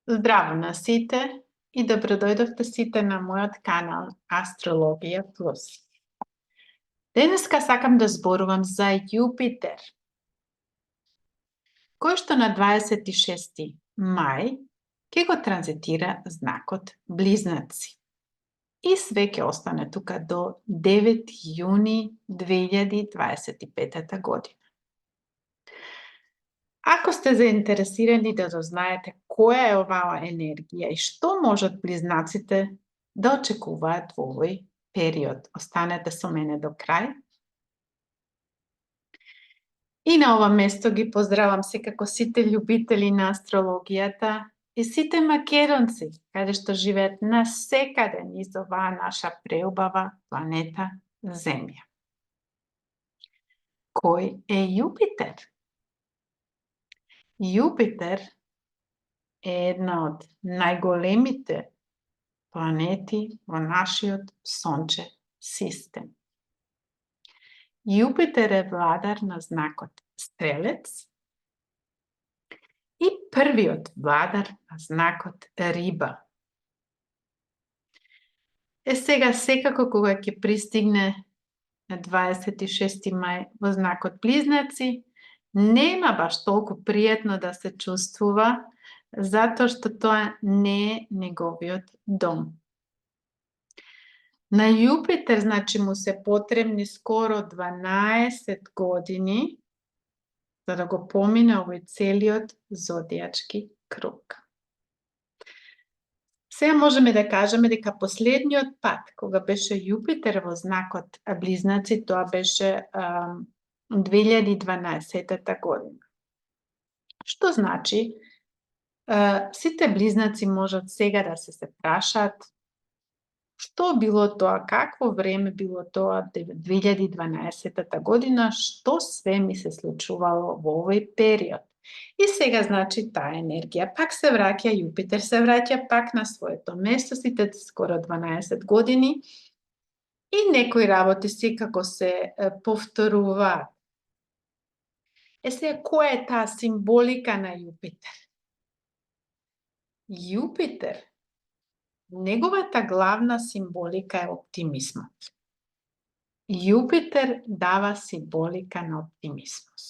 Здраво на сите и добродојдовте сите на мојот канал Астрологија Плюс. Денеска сакам да зборувам за Јупитер, кој што на 26. мај ќе го транзитира знакот Близнаци. И све ќе остане тука до 9 јуни 2025 година. Ако сте заинтересирани да дознаете која е оваа енергија и што можат близнаците да очекуваат во овој период, останете со мене до крај. И на ова место ги поздравам секако сите љубители на астрологијата и сите македонци, каде што живеат насекаде низ оваа наша преубава планета Земја. Кој е Јупитер? Јупитер е една од најголемите планети во нашиот сончев систем. Јупитер е владар на знакот Стрелец и првиот владар на знакот Риба. Сега секако кога ќе пристигне на 26. мај во знакот Близнаци, нема баш толку пријатно да се чувствува, затоа што тоа не е неговиот дом. На Јупитер, значи, му се потребни скоро 12 години за да го помине овој целиот зодијачки круг. Сега можеме да кажеме дека последниот пат кога беше Јупитер во знакот Близнаци, тоа беше 2012 година. Што значи, сите близнаци можат сега да се прашаат што било тоа, какво време било тоа 2012 година, што све ми се случувало во овој период. И сега, значи, таа енергија пак се враќа, Јупитер се враќа пак на своето место, сите скоро 12 години, и некои работи секако се повторуваат. Сега, која е таа символика на Јупитер? Јупитер, неговата главна символика е оптимизмот. Јупитер дава символика на оптимизмот.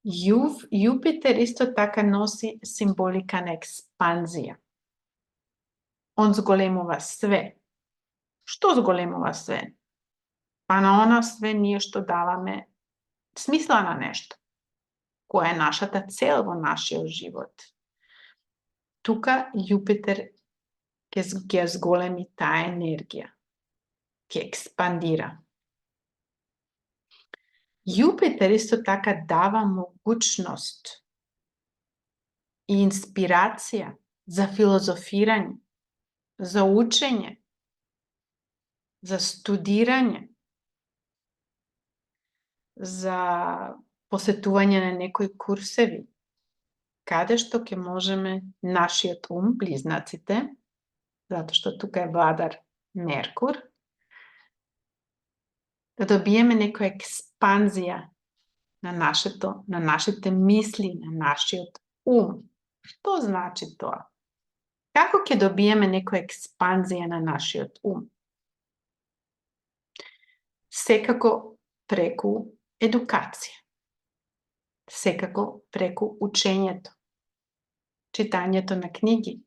Јупитер исто така носи символика на експанзија. Он зголемува све. Што зголемува све? Па на она све ние што даваме смисла на нешто. Која е нашата цел во нашиот живот? Тука Јупитер ќе зголеми таа енергија, ќе експандира. Јупитер исто така дава могуćност и инспирација за филозофирање, за учење, за студирање, за посетување на некои курсеви, каде што ќе можеме нашиот ум, близнаците, затоа што тука е владар Меркур, да добиеме некоја експанзија на нашите мисли, на нашиот ум. Што значи тоа? Како ќе добиеме некоја експанзија на нашиот ум? Секако преку едукација. Секако преку учењето, читањето на книги,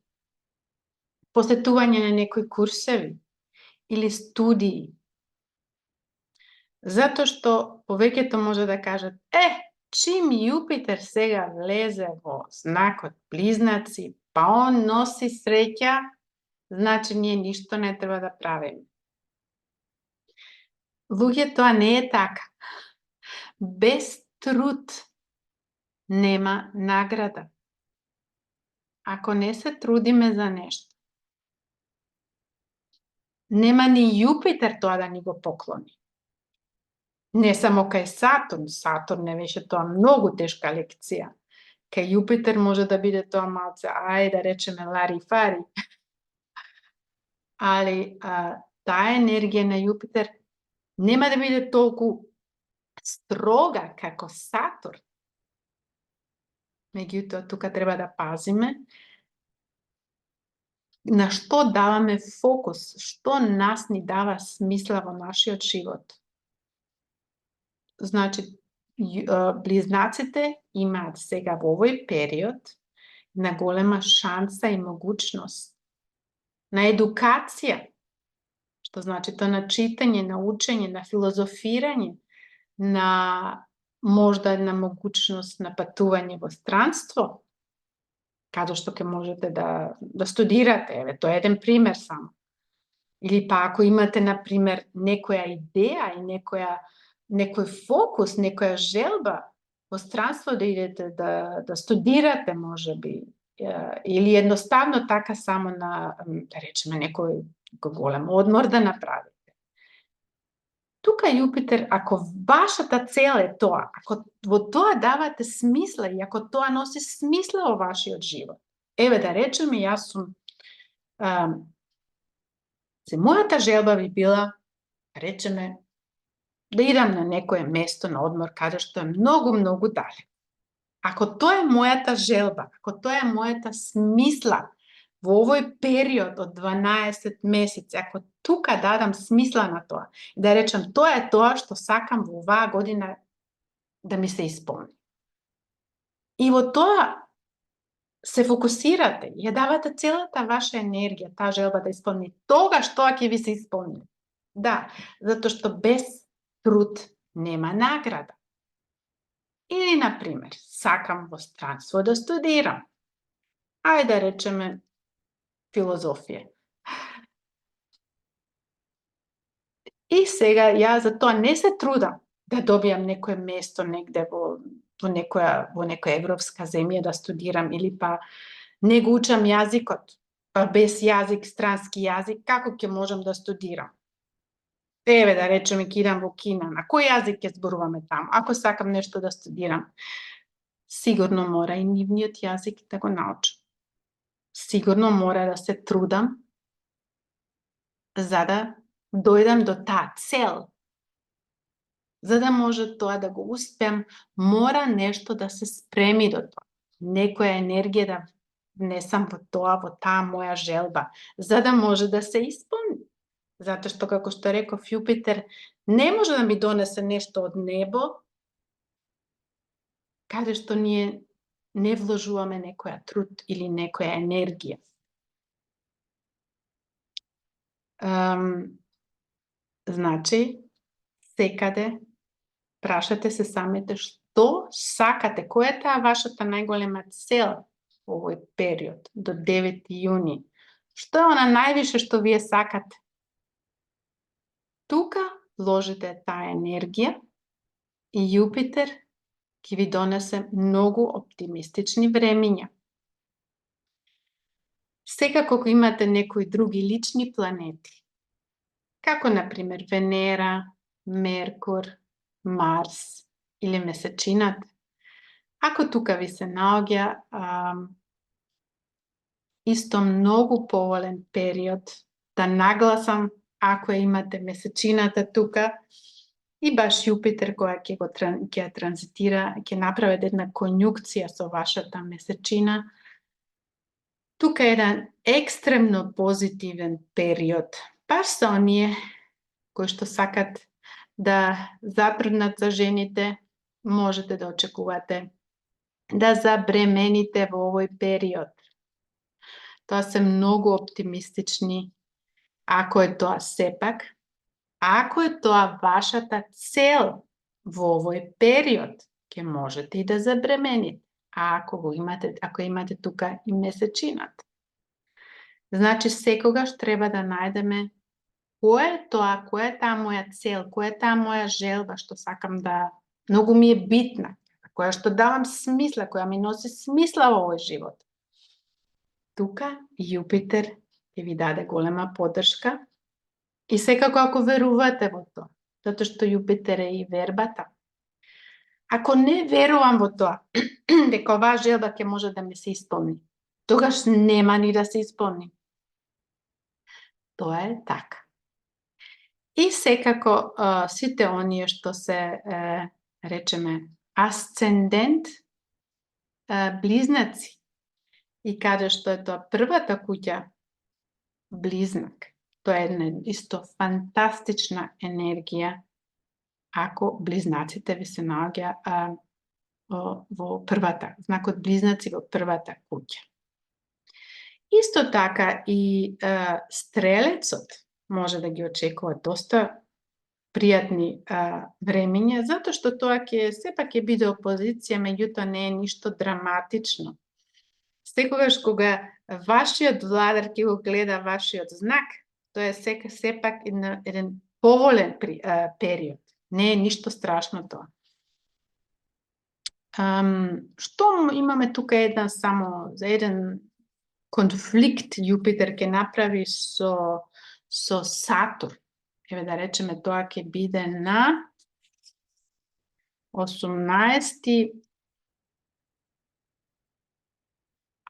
посетување на некои курсеви или студии. Затоа што повеќето може да кажат, чим Јупитер сега влезе во знакот Близнаци, па он носи среќа, значи ние ништо не треба да правиме. Луѓе, тоа не е така. Без труд нема награда. Ако не се трудиме за нешто, нема ни Јупитер тоа да ни го поклони. Не само кај Сатурн. Сатурн не беше тоа многу тешка лекција. Кај Јупитер може да биде тоа малце, да речеме, лари-фари. Али таа енергија на Јупитер нема да биде толку строга како Сатурн. Меѓутоа, тука треба да пазиме на што даваме фокус, што нас ни дава смисла во нашиот живот. Значи, близнаците имаат сега во овој период на голема шанса и могучност на едукација, што значи то на читање, на учење, на филозофирање, на можда една могучност на патување во странство, каде што ќе можете да студирате. Еве, тоа е еден пример само. Или па ако имате, например, некоја идеја и некој фокус, некоја желба во странство да идете да студирате, може би, или едноставно така само на, да речеме, некој голем одмор да направите. Тука Јупитер, ако вашата цел е тоа, ако во тоа давате смисла и ако тоа носи смисла во вашиот живот, еве да речеме, јас сум мојата желба би била, речеме, да идам на некое место на одмор каде што е многу, многу далеко. Ако тоа е мојата желба, ако тоа е мојата смисла во овој период од 12 месеци, ако тука дадам смисла на тоа, да речем, тоа е тоа што сакам во оваа година да ми се исполни. И во тоа се фокусирате, ја давате целата ваша енергија, таа желба да исполни, тогаш тоа ќе ви се исполни. Да, затоа што без труд нема награда. Или, например, сакам во странство да студирам. Ајде да речеме филозофија. И сега ја за тоа не се трудам да добијам некое место негде во некоја европска земја да студирам, или па не го учам јазикот, па без јазик, странски јазик, како ќе можам да студирам? Еве да речеме ќе идам во Кина, на кој јазик ќе зборуваме таму? Ако сакам нешто да студирам, сигурно мора и нивниот јазик да го научам. Сигурно мора да се трудам за да дојдам до таа цел. За да може тоа да го успеам, мора нешто да се спреми до тоа. Некоја енергија да внесам во таа моја желба, за да може да се исполни. Затоа што, како што реков Јупитер, не може да ми донесе нешто од небо, каде што ние не вложуваме некоја труд или некоја енергија. Значи, секаде прашате се самите што сакате, која е таа вашата најголема цел во овој период до 9 јуни. Што е она највише што вие сакате? Тука вложите таа енергија и Јупитер ќе ви донесе многу оптимистични времиња. Секако кога имате некои други лични планети, како например Венера, Меркур, Марс или месечината, ако тука ви се наоѓа исто многу поволен период да нагласам ако имате месечината тука и баш Јупитер која ќе транзитира, ќе направи една конјукција со вашата месечина. Тука е еден екстремно позитивен период, баш за оние кои што сакат да затруднат за жените, можете да очекувате да забремените во овој период. Тоа се многу оптимистични, ако е тоа сепак, ако е тоа вашата цел во овој период, ќе можете и да забремените, ако имате тука и месечината. Значи, секогаш треба да најдеме која е таа моја цел, која е таа моја желба што сакам да многу ми е битна, која што давам смисла, која ми носи смисла во овој живот. Тука Јупитер ќе ви даде голема поддршка и секако ако верувате во тоа, затоа што Јупитер е и вербата. Ако не верувам во тоа, дека оваа желба ќе може да ми се исполни, тогаш нема ни да се исполни. Тоа е така. И секако сите оние што се, речеме, асцендент близнаци и каде што е тоа првата куќа, близнак. Тоа е една исто фантастична енергија ако близнаците ви се наоѓа во првата, знакот близнаци во првата куќа. Исто така и стрелецот може да ги очекува доста пријатни времиња, затоа што тоа сепак ќе биде опозиција, меѓутоа не е ништо драматично. Секогаш кога вашиот владар ќе го гледа вашиот знак, тоа е сепак еден поволен период. Не е ништо страшно тоа. Што имаме тука за еден конфликт Јупитер ќе направи со Сатурн. Еве да речеме тоа ќе биде на 18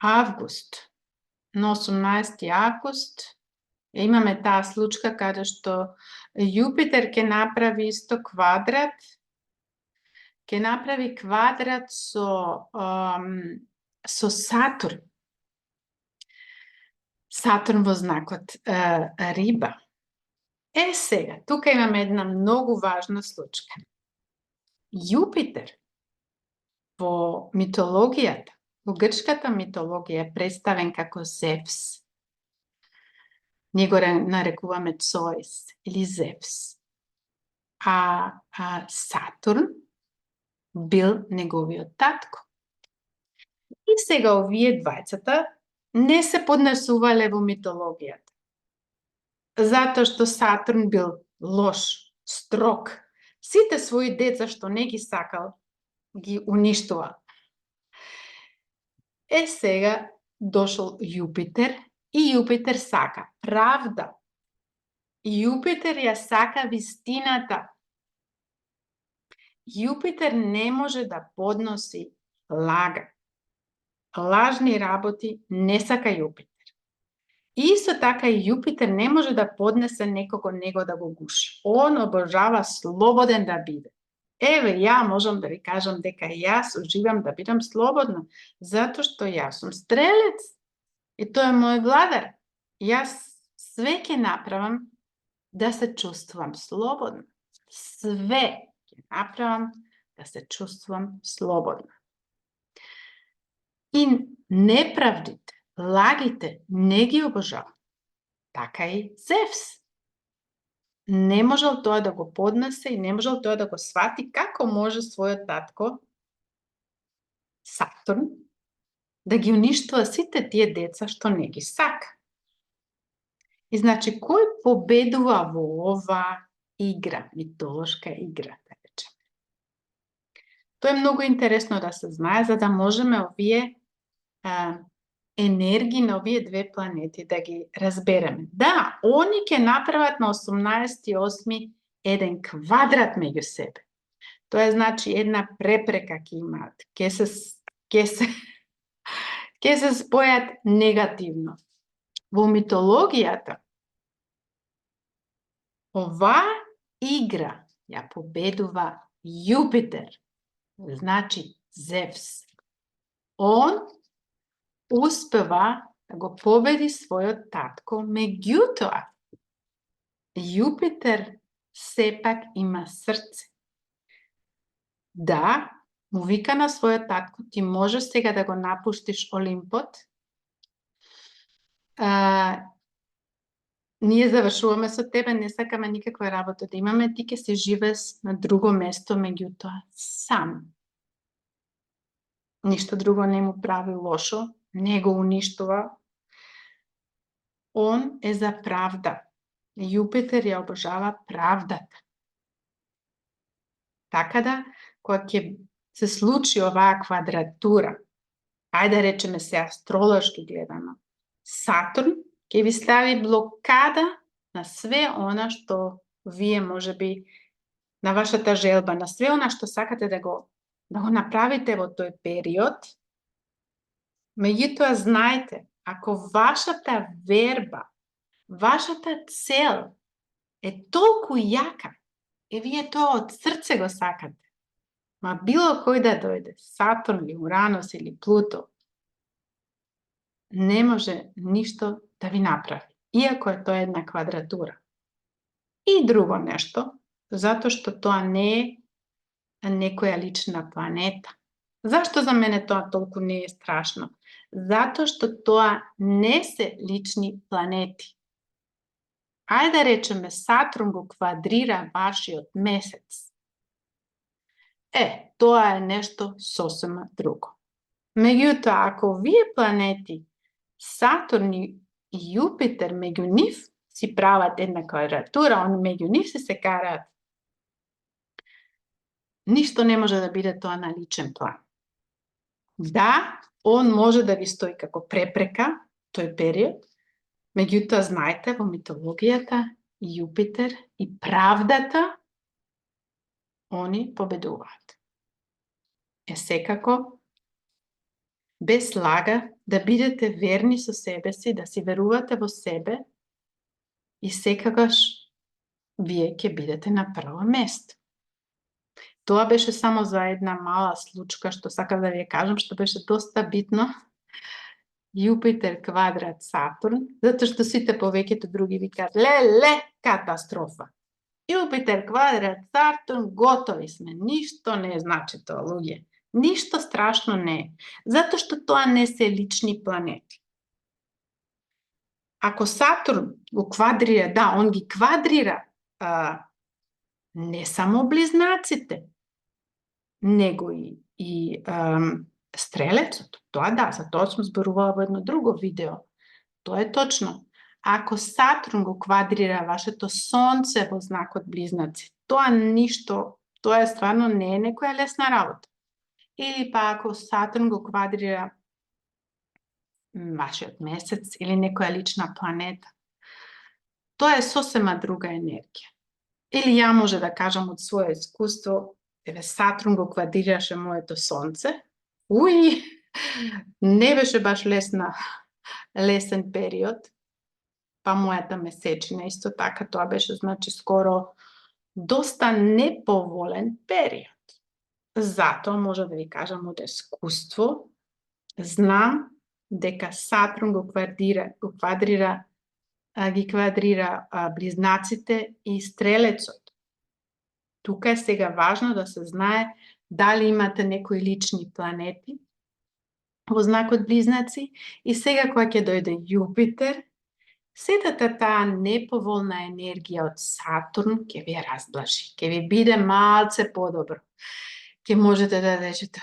август. На 18 август имаме таа случка каде што Јупитер ќе направи исто квадрат, со Сатурн. Сатурн во знакот Риба. Сега, тука имаме една многу важна случка. Јупитер во митологијата, во грчката митологија е представен како Зевс. Ние го нарекуваме Цоис или Зевс. А Сатурн бил неговиот татко. И сега овие двајцата не се поднесувале во митологијата. Затоа што Сатурн бил лош, строг. Сите своји деца што не ги сакал, ги уништува. Сега дошол Јупитер и Јупитер сака правда. Јупитер ја сака вистината. Јупитер не може да подноси лага. Лажни работи не сака Јупитер. Исто така и Јупитер не може да поднесе некого него да го гуши. Он обожава слободен да биде. Еве, ја можам да ви кажам дека јас уживам да бидам слободна, затоа што јас сум стрелец и тој е мој владар. Јас све ќе направам да се чувствувам слободна. Све ќе направам да се чувствувам слободна. И неправдите, лагите не ги обожавам. Така и Зевс. Не можел тоа да го поднесе и не можел тоа да го свати како може својот татко Сатурн да ги уништува сите тие деца што не ги сака. И значи, кој победува во оваа игра, митолошка игра, да речеме? Тоа е многу интересно да се знае, за да можеме овие енергии на овие две планети да ги разбереме. Да, они ќе направат на 18.8 еден квадрат меѓу себе. Тоа значи една препрека ќе имаат. Ќе се спојат негативно. Во митологијата оваа игра ја победува Јупитер, значи Зевс. Он успева да го победи својот татко, меѓутоа Јупитер сепак има срце. Да, му вика на својот татко, ти можеш сега да го напуштиш Олимпот. Ние завршуваме со тебе, не сакаме никаква работа да имаме, ти ќе се живееш на друго место, меѓутоа сам. Ништо друго не му прави лошо, не го уништува. Он е за правда. Јупитер ја обожава правдата. Така да, кога ќе се случи оваа квадратура, ајде да речеме се астролошки гледано, Сатурн ќе ви стави блокада на све она што вие можеби на вашата желба, на све она што сакате да го направите во тој период. Меѓутоа знаете, ако вашата верба, вашата цел е толку јака, и вие тоа од срце го сакате, Ма било кој да дојде, Сатурн или Уранус или Плуто, не може ништо да ви направи, иако е тоа една квадратура. И друго нешто, затоа што тоа не е некоја лична планета. Зашто за мене тоа толку не е страшно? Затоа што тоа не се лични планети. Ајде да речеме Сатурн го квадрира вашиот месец. Тоа е нешто сосема друго. Меѓутоа, ако овие планети, Сатурн и Јупитер, меѓу нив си прават една квадратура, они меѓу нив се караат, ништо не може да биде тоа на личен план. Да, он може да ви стои како препрека, тој период, меѓутоа, знаете, во митологијата, Јупитер и правдата, они победуваат. Секако, без лага, да бидете верни со себе си, да си верувате во себе и секогаш вие ќе бидете на прво место. Тоа беше само за една мала случка, што сакам да ви кажам, што беше доста битно. Јупитер квадрат Сатурн, затоа што сите повеќето други викаат, леле, катастрофа. Јупитер квадрат Сатурн, готови сме, ништо не значи тоа, луѓе. Ништо страшно не е, затоа што тоа не се лични планети. Ако Сатурн го квадрира, да, он ги квадрира не само близнаците, него и Стрелецот. Тоа да, за тоа сум зборувала во едно друго видео. Тоа е точно. Ако Сатурн го квадрира вашето сонце во знакот Близнаци, тоа ништо, тоа е стварно не е некоја лесна работа. Или па ако Сатурн го квадрира вашиот месец или некоја лична планета, тоа е сосема друга енергија. Или ја може да кажам од свое искуство, Сатурн го квадрираше моето сонце, не беше баш лесен период, па мојата месечина исто така, тоа беше значи скоро доста неповолен период. Затоа може да ви кажам од искуство, знам дека Сатурн ги квадрира близнаците и Стрелецот. Тука е сега важно да се знае дали имате некои лични планети во знакот Близнаци и сега кога ќе дојде Јупитер, сетата таа неповолна енергија од Сатурн ќе ви разблажи, ќе ви биде малце подобро. Ќе можете да речете,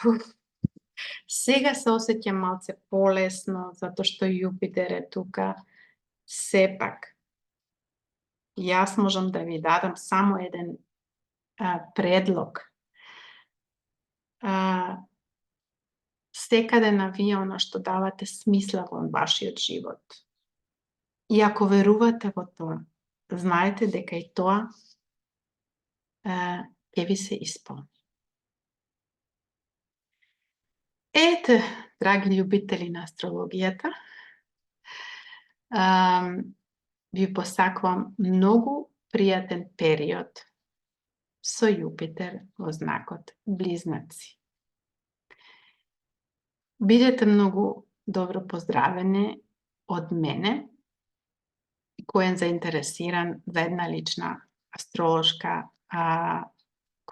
сега се осеќам малце полесно, затоа што Јупитер е тука. Сепак, јас можам да ви дадам само еден предлог. Секаде на вие она што давате смисла во вашиот живот. И ако верувате во тоа, знаете дека и тоа ќе ви се исполни. Ете, драги љубители на астрологијата, ви посакувам многу пријатен период со Јупитер во знакот Близнаци. Бидете многу добро поздравени од мене, кој е заинтересиран за една лична астролошка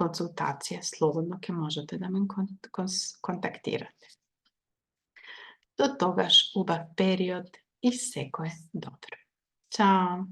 консултација, слободно ќе можете да ме контактирате. До тогаш убав период и секое добро. Чао!